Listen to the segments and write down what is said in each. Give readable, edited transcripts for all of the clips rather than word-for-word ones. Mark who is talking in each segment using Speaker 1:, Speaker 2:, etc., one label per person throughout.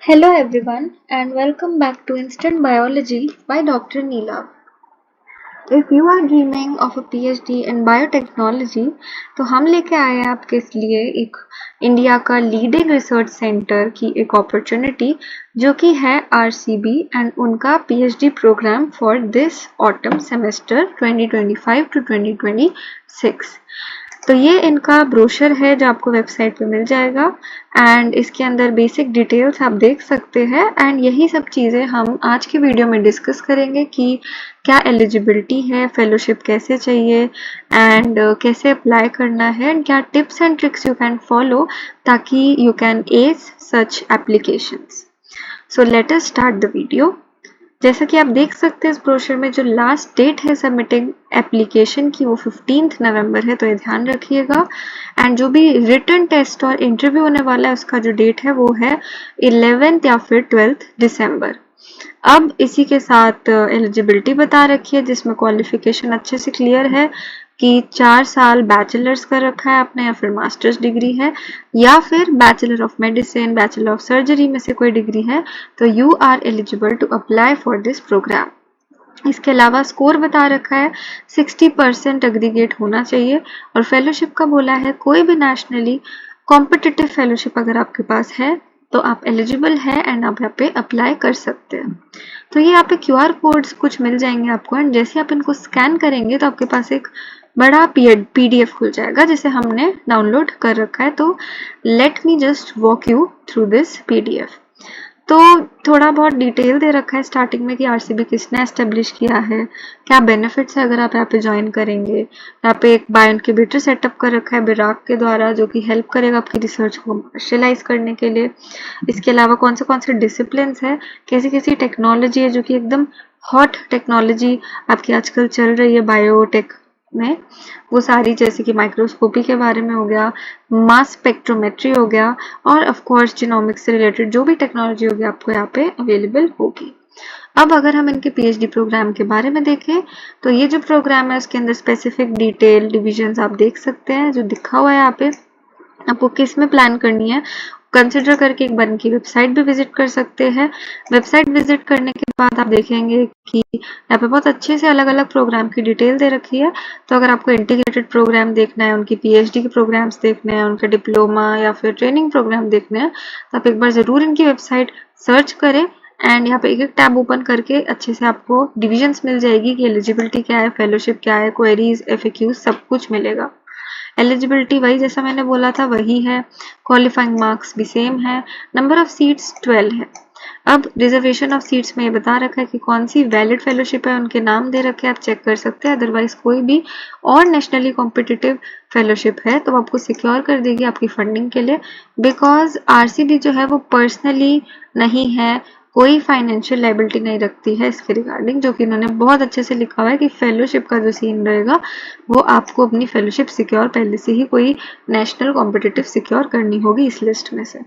Speaker 1: Hello everyone and welcome back to Instant Biology by Dr. Neela. If you are dreaming of a PhD in biotechnology, तो हम लेके आए हैं आपके लिए एक इंडिया का लीडिंग रिसर्च सेंटर की एक अपॉर्चुनिटी जो कि है RCB एंड उनका PhD programme for this autumn semester 2025 to 2026। तो ये इनका ब्रोशर है जो आपको वेबसाइट पे मिल जाएगा एंड इसके अंदर बेसिक डिटेल्स आप देख सकते हैं एंड यही सब चीज़ें हम आज की वीडियो में डिस्कस करेंगे कि क्या एलिजिबिलिटी है, फेलोशिप कैसे चाहिए एंड कैसे अप्लाई करना है एंड क्या tips and tricks you can follow ताकि you can ace such applications. So let us start the video. जैसा कि आप देख सकते हैं इस ब्रोशर में जो लास्ट डेट है सबमिटिंग एप्लीकेशन की वो 15 नवंबर है, तो ये ध्यान रखिएगा। एंड जो भी रिटन टेस्ट और इंटरव्यू होने वाला है उसका जो डेट है वो है 11th या फिर 12th दिसंबर। अब इसी के साथ एलिजिबिलिटी बता रखी है जिसमें क्वालिफिकेशन अच्छे से क्लियर है कि 4 साल बैचलर्स कर रखा है आपने या फिर मास्टर्स डिग्री है या फिर bachelor of medicine, bachelor of surgery में से कोई डिग्री है तो you are eligible to apply for this programme. इसके अलावा स्कोर बता रखा है 60% एग्रीगेट होना चाहिए और फेलोशिप का बोला है कोई भी नेशनली कॉम्पिटिटिव फेलोशिप अगर आपके पास है तो आप एलिजिबल है एंड आप यहाँ पे अप्लाई कर सकते हैं। तो ये यहाँ पे QR कोड्स कुछ मिल जाएंगे आपको एंड जैसे आप इनको स्कैन करेंगे तो आपके पास एक बड़ा PDF खुल जाएगा जिसे हमने डाउनलोड कर रखा है। तो let me just walk you through this PDF। तो थोड़ा बहुत डिटेल दे रखा है स्टार्टिंग में कि RCB किसने एस्टेब्लिश किया है, क्या बेनिफिट्स है अगर आप यहाँ पे ज्वाइन करेंगे। यहाँ पे एक बायो इनक्यूबेटर सेटअप कर रखा है बिराक के द्वारा जो कि हेल्प करेगा आपकी रिसर्च को कमर्शियलाइज करने के लिए। इसके अलावा कौन से डिसिप्लिन है, कैसी कैसी टेक्नोलॉजी है जो कि एकदम हॉट टेक्नोलॉजी आपकी आजकल चल रही है बायोटेक में, वो सारी जैसे कि माइक्रोस्कोपी के बारे में हो गया, मास स्पेक्ट्रोमेट्री हो गया और ऑफ कोर्स जीनोमिक्स से रिलेटेड जो भी टेक्नोलॉजी होगी आपको यहाँ पे अवेलेबल होगी। अब अगर हम इनके PhD प्रोग्राम के बारे में देखें तो ये जो प्रोग्राम है उसके अंदर स्पेसिफिक डिटेल डिविजन्स आप देख सकते हैं जो दिखा हुआ है यहाँ पे। आपको किस में प्लान करनी है कंसिडर करके एक बार इनकी वेबसाइट भी विजिट कर सकते हैं। वेबसाइट विजिट करने के बाद आप देखेंगे कि यहाँ पे बहुत अच्छे से अलग अलग प्रोग्राम की डिटेल दे रखी है। तो अगर आपको इंटीग्रेटेड प्रोग्राम देखना है, उनकी PhD के प्रोग्राम्स देखने हैं, उनके डिप्लोमा या फिर ट्रेनिंग प्रोग्राम देखने हैं तो आप एक बार ज़रूर इनकी वेबसाइट सर्च करें एंड यहाँ पे एक एक टैब ओपन करके अच्छे से आपको डिविजन्स मिल जाएगी कि एलिजिबिलिटी क्या है, फेलोशिप क्या है, क्वेरीज, FAQs सब कुछ मिलेगा। एलिजिबिलिटी वही जैसा मैंने बोला था वही है, क्वालिफाइंग मार्क्स भी सेम है, नंबर ऑफ सीट्स 12 है। अब रिजर्वेशन ऑफ सीट्स में ये बता रखा है कि कौन सी वैलिड फेलोशिप है, उनके नाम दे रखे हैं, आप चेक कर सकते हैं। अदरवाइज कोई भी और नेशनली कॉम्पिटिटिव फेलोशिप है तो आपको सिक्योर कर देगी आपकी फंडिंग के लिए, बिकॉज RCB जो है वो पर्सनली नहीं है, कोई फाइनेंशियल लाइबिलिटी नहीं रखती है इसके रिगार्डिंग, जो कि इन्होंने बहुत अच्छे से लिखा हुआ है कि फेलोशिप का जो सीन रहेगा वो आपको अपनी फेलोशिप सिक्योर पहले से ही कोई नेशनल कॉम्पिटिटिव सिक्योर करनी होगी इस लिस्ट में से।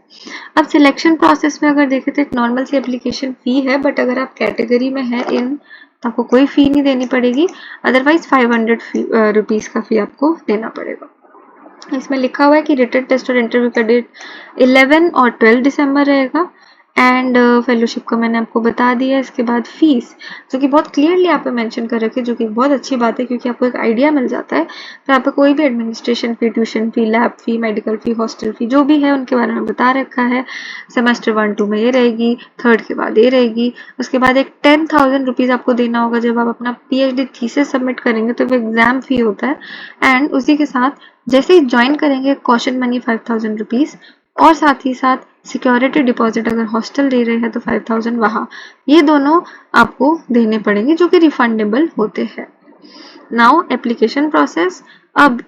Speaker 1: अब सिलेक्शन प्रोसेस में अगर देखें तो एक नॉर्मल सी एप्लीकेशन फी है, बट अगर आप कैटेगरी में है इन तो आपको कोई फी नहीं देनी पड़ेगी, अदरवाइज 500 रुपीज़ का फी आपको देना पड़ेगा। इसमें लिखा हुआ है कि रिटन टेस्ट और इंटरव्यू का डेट 11 और 12 दिसंबर रहेगा एंड फेलोशिप का मैंने आपको बता दिया। इसके बाद फीस जो कि बहुत क्लियरली यहाँ पे मेंशन कर रखी है, जो कि बहुत अच्छी बात है क्योंकि आपको एक आइडिया मिल जाता है। तो यहाँ पे कोई भी एडमिनिस्ट्रेशन फी, ट्यूशन फी, लैब फी, मेडिकल फी, हॉस्टल फी जो भी है उनके बारे में बता रखा है। सेमेस्टर 1-2 में ये रहेगी, थर्ड के बाद ये रहेगी। उसके बाद एक 10,000 रुपीज़ आपको देना होगा जब आप अपना PhD थीसिस सबमिट करेंगे, तो वो एग्जाम फी होता है। एंड उसी के साथ जैसे ही ज्वाइन करेंगे कॉशन मनी 5,000 रुपीज़ और साथ ही साथ सिक्योरिटी डिपॉजिट अगर हॉस्टल दे रहे हैं तो 5,000 वहाँ, ये दोनों आपको देने पड़ेंगे जो कि रिफंडेबल होते हैं। Now application process. अब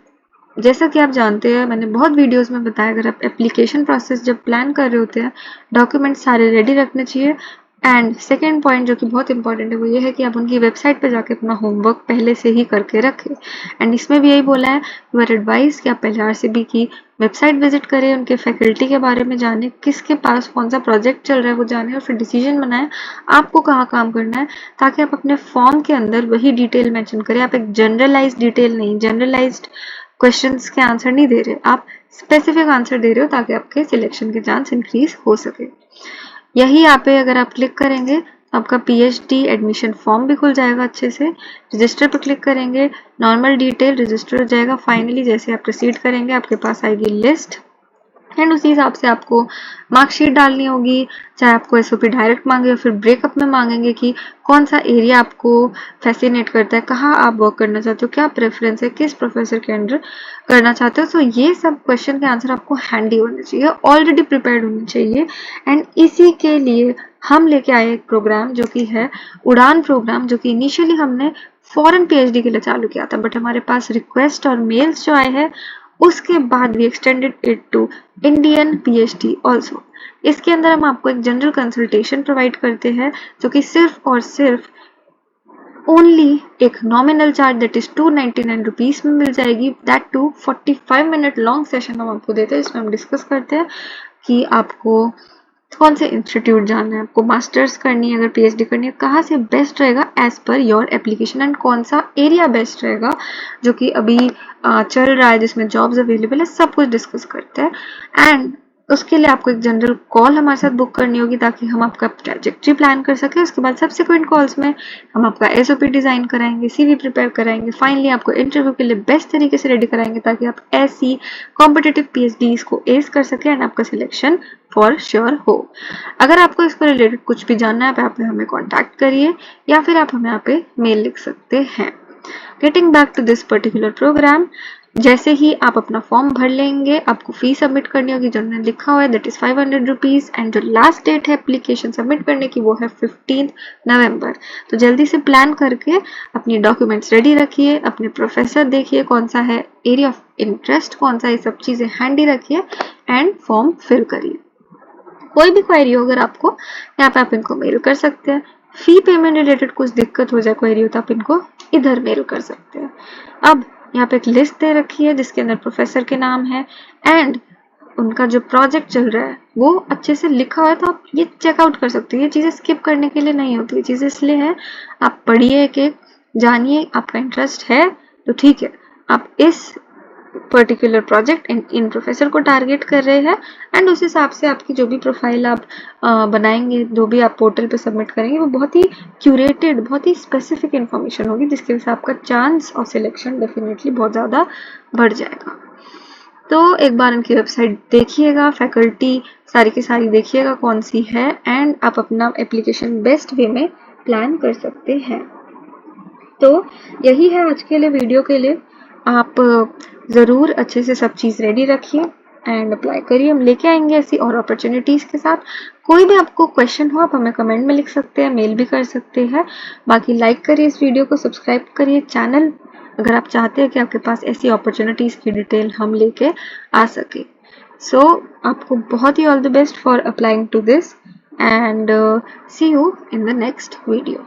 Speaker 1: जैसा कि आप जानते हैं मैंने बहुत वीडियोस में बताया, अगर आप एप्लीकेशन प्रोसेस जब प्लान कर रहे होते हैं डॉक्यूमेंट सारे रेडी रखने चाहिए। एंड सेकेंड पॉइंट जो कि बहुत इंपॉर्टेंट है वो ये है कि आप उनकी वेबसाइट पे जाके अपना होमवर्क पहले से ही करके रखें। एंड इसमें भी यही बोला है यू आर एडवाइज कि आप पहले RCB की वेबसाइट विजिट करें, उनके फैकल्टी के बारे में जाने, किसके पास कौन सा प्रोजेक्ट चल रहा है वो जाने और फिर डिसीजन बनाएं आपको कहाँ काम करना है, ताकि आप अपने फॉर्म के अंदर वही डिटेल मेंशन करें। आप एक जनरलाइज्ड डिटेल नहीं, जनरलाइज्ड क्वेश्चंस के आंसर नहीं दे रहे, आप स्पेसिफिक आंसर दे रहे हो ताकि आपके सिलेक्शन के चांस इंक्रीज हो सके। यही यहाँ पे अगर आप क्लिक करेंगे तो आपका PhD एडमिशन फॉर्म भी खुल जाएगा अच्छे से। रजिस्टर पर क्लिक करेंगे, नॉर्मल डिटेल रजिस्टर हो जाएगा। फाइनली जैसे आप प्रोसीड करेंगे आपके पास आएगी लिस्ट एंड उसी हिसाब से आपको मार्कशीट डालनी होगी, चाहे आपको SOP डायरेक्ट मांगे या फिर ब्रेकअप में मांगेंगे कि कौन सा एरिया आपको फैसिनेट करता है, कहाँ आप वर्क करना चाहते हो, क्या प्रेफरेंस है, किस प्रोफेसर के अंडर करना चाहते हो। सो ये सब क्वेश्चन के आंसर आपको हैंडी होने चाहिए, ऑलरेडी प्रिपेयर्ड होने चाहिए। एंड इसी के लिए हम लेके आए एक प्रोग्राम जो कि है उड़ान प्रोग्राम, जो कि इनिशियली हमने फॉरेन PhD के लिए चालू किया था, बट हमारे पास रिक्वेस्ट और मेल्स जो आए हैं उसके बाद we extended it to Indian PhD also. इसके अंदर हम आपको एक जनरल कंसल्टेशन प्रोवाइड करते हैं जो कि सिर्फ और सिर्फ ओनली एक nominal charge that is 299 rupees में मिल जाएगी। That too 45 minute long session हम आपको देते हैं, इसमें हम डिस्कस करते हैं कि आपको कौन से इंस्टीट्यूट जाना है, आपको मास्टर्स करनी है, अगर PhD करनी है, कहाँ से बेस्ट रहेगा as per your application and कौन सा एरिया बेस्ट रहेगा जो कि अभी चल रहा है जिसमें जॉब्स अवेलेबल है, सब कुछ डिस्कस करते हैं। एंड उसके लिए आपको एक जनरल कॉल हमारे साथ बुक करनी होगी ताकि हम आपका ट्रैजेक्टरी प्लान कर सकें। उसके बाद सबसिक्वेंट कॉल्स में हम आपका SOP डिजाइन कराएंगे, CV प्रिपेयर कराएंगे, फाइनली आपको इंटरव्यू के लिए बेस्ट तरीके से रेडी कराएंगे ताकि आप ऐसी कॉम्पिटिटिव PhDs को एस कर सके एंड आपका सिलेक्शन फॉर श्योर हो। अगर आपको इसको रिलेटेड कुछ भी जानना है आप हमें कॉन्टैक्ट करिए या फिर आप हमें यहाँ पे मेल लिख सकते हैं। Getting back to this particular programme, जैसे ही आप अपना फॉर्म भर लेंगे आपको फी सबमिट करनी होगी जो उन्होंने लिखा हुआ है, दैट इज 500 रुपीज। एंड जो लास्ट डेट है एप्लीकेशन सबमिट करने की वो है 15 नवंबर। तो जल्दी से प्लान करके अपनी डॉक्यूमेंट्स रेडी रखिए, अपने प्रोफेसर देखिए कौन सा है, एरिया ऑफ इंटरेस्ट कौन सा, ये सब चीजें हैंडी रखिए एंड फॉर्म फिल करिए। कोई भी क्वेरी हो अगर आपको, यहाँ पे आप इनको मेल कर सकते हैं। फी पेमेंट रिलेटेड कुछ दिक्कत हो जाए, क्वेरी हो तो आप इनको इधर मेल कर सकते हैं। अब यहाँ पे एक लिस्ट दे रखी है जिसके अंदर प्रोफेसर के नाम है एंड उनका जो प्रोजेक्ट चल रहा है वो अच्छे से लिखा हुआ है, तो आप ये चेकआउट कर सकते हैं। ये चीज़ें स्किप करने के लिए नहीं होती, ये चीज़ें इसलिए है आप पढ़िए, एक एक जानिए, आपका इंटरेस्ट है तो ठीक है, आप इस पर्टिकुलर प्रोजेक्ट इन प्रोफेसर को टारगेट कर रहे हैं एंड उस हिसाब से आपकी जो भी प्रोफाइल आप बनाएंगे, जो भी आप पोर्टल पे सबमिट करेंगे वो बहुत ही क्यूरेटेड, बहुत ही स्पेसिफिक इन्फॉर्मेशन होगी जिसकी वजह से आपका चांस ऑफ सिलेक्शन डेफिनेटली बहुत ज़्यादा बढ़ जाएगा। तो एक बार इनकी वेबसाइट देखिएगा, फैकल्टी सारी की सारी देखिएगा कौन सी है एंड आप अपना एप्लीकेशन बेस्ट वे में प्लान कर सकते हैं। तो यही है आज के लिए, वीडियो के लिए। आप ज़रूर अच्छे से सब चीज़ रेडी रखिए एंड अप्लाई करिए, हम लेके आएंगे ऐसी और अपॉर्चुनिटीज़ के साथ। कोई भी आपको क्वेश्चन हो आप हमें कमेंट में लिख सकते हैं, मेल भी कर सकते हैं। बाकी लाइक करिए इस वीडियो को, सब्सक्राइब करिए चैनल अगर आप चाहते हैं कि आपके पास ऐसी अपॉर्चुनिटीज़ की डिटेल हम लेके आ सके। सो आपको बहुत ही all the best for applying to this and see you in the next video.